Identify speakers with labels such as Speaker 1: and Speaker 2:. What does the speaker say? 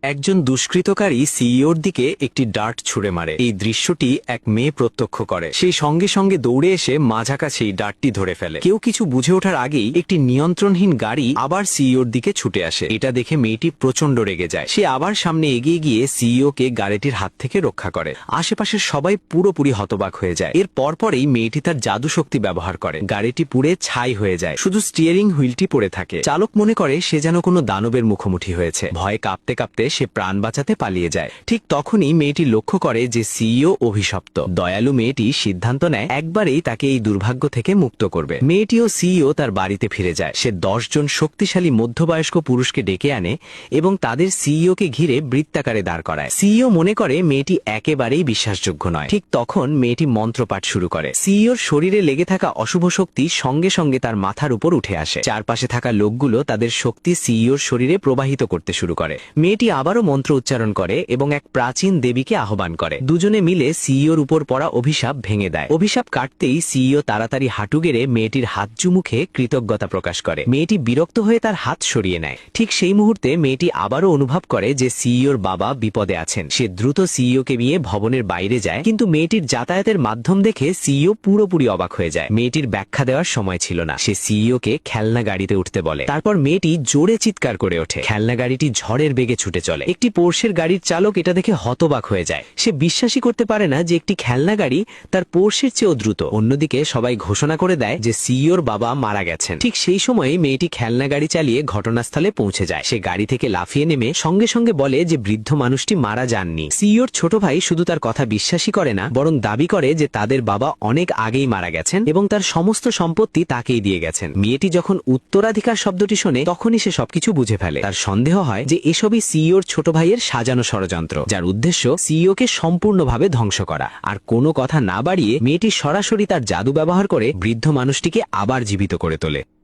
Speaker 1: একজন দুষ্কৃতকারী সিইওর দিকে একটি ডার্ট ছুঁড়ে মারে। এই দৃশ্যটি এক মেয়ে প্রত্যক্ষ করে। সেই সঙ্গে সঙ্গে দৌড়ে এসে মাঝাকাছেই ডার্টটি ধরে ফেলে। কেউ কিছু বুঝে ওঠার আগেই একটি নিয়ন্ত্রণহীন গাড়ি আবার সিইওর দিকে ছুটে আসে। এটা দেখে মেয়েটি প্রচন্ড রেগে যায়। সে আবার সামনে এগিয়ে গিয়ে সিইও কে গাড়িটির হাত থেকে রক্ষা করে। আশেপাশের সবাই পুরোপুরি হতবাক হয়ে যায়। এর পরপরেই মেয়েটি তার জাদু শক্তি ব্যবহার করে। গাড়িটি পুড়ে ছাই হয়ে যায়, শুধু স্টিয়ারিং হুইলটি পড়ে থাকে। চালক মনে করে সে যেন কোনো দানবের মুখোমুখি হয়েছে। ভয়ে কাঁপতে কাঁপতে সে প্রাণ বাঁচাতে পালিয়ে যায়। ঠিক তখনই মেয়েটি লক্ষ্য করে যে সিইও অভিশপ্ত। দয়ালু মেয়েটি সিদ্ধান্ত নেয় একবারেই তাকে এই দুর্ভাগ্য থেকে মুক্ত করবে। মেয়েটি ও সিইও তার বাড়িতে ফিরে যায়। সে 10 জন শক্তিশালী মধ্যবয়স্ক পুরুষকে ডেকে আনে এবং তাদের সিইও কে ঘিরে বৃত্তাকারে দাঁড় করায়। সিইও মনে করে মেয়েটি একেবারেই বিশ্বাসযোগ্য নয়। ঠিক তখন মেয়েটি মন্ত্রপাঠ শুরু করে। সিইওর শরীরে লেগে থাকা অশুভ শক্তি সঙ্গে সঙ্গে তার মাথার উপর উঠে আসে। চারপাশে থাকা লোকগুলো তাদের শক্তি সিইওর শরীরে প্রবাহিত করতে শুরু করে। মেয়েটি আবারও মন্ত্র উচ্চারণ করে এবং এক প্রাচীন দেবীকে আহ্বান করে। দুজনে মিলে সিইওর উপর পড়া অভিশাপ ভেঙে দেয়। অভিশাপ কাটতেই সিইও তাড়াতাড়ি হাঁটু গেড়ে মেয়েটির হাত চুমুখে কৃতজ্ঞতা প্রকাশ করে। মেয়েটি বিরক্ত হয়ে তার হাত সরিয়ে নেয়। ঠিক সেই মুহূর্তে মেয়েটি আবারও অনুভব করে যে সিইওর বাবা বিপদে আছেন। সে দ্রুত সিইও কে নিয়ে ভবনের বাইরে যায়, কিন্তু মেয়েটির যাতায়াতের মাধ্যম দেখে সিইও পুরোপুরি অবাক হয়ে যায়। মেয়েটির ব্যাখ্যা দেওয়ার সময় ছিল না। সে সিইও কে খেলনা গাড়িতে উঠতে বলে। তারপর মেয়েটি জোরে চিৎকার করে ওঠে। খেলনা গাড়িটি ঝড়ের বেগে ছুটে চলে। একটি পোর্শের গাড়ির চালক এটা দেখে হতবাক হয়ে যায়। সে বিশ্বাসই করতে পারে না যে একটি খেলনা গাড়ি তার পোর্শের চেয়েও দ্রুত। অন্যদিকে সবাই ঘোষণা করে দেয় যে সিইওর বাবা মারা গেছেন। ঠিক সেই সময়ে মেয়েটি খেলনা গাড়ি চালিয়ে ঘটনাস্থলে পৌঁছে যায়। সে গাড়ি থেকে লাফিয়ে নেমে সঙ্গে সঙ্গে বলে যে বৃদ্ধ মানুষটি মারা যাননি। সিইওর ছোট ভাই শুধু তার কথা বিশ্বাসই করে না, বরং দাবি করে যে তাদের বাবা অনেক আগেই মারা গেছেন এবং তার সমস্ত সম্পত্তি তাকেই দিয়ে গেছেন। মেয়েটি যখন উত্তরাধিকার শব্দটি শোনে তখনই সে সবকিছু বুঝে ফেলে। তার সন্দেহ হয় যে এসবই সিইওর ছোট ভাইয়ের সাজানো ষড়যন্ত্র, যার উদ্দেশ্য সিইও কে সম্পূর্ণভাবে ধ্বংস করা। আর কোনো কথা না বাড়িয়ে মেয়েটি সরাসরি তার জাদু ব্যবহার করে বৃদ্ধ মানুষটিকে আবার জীবিত করে তোলে।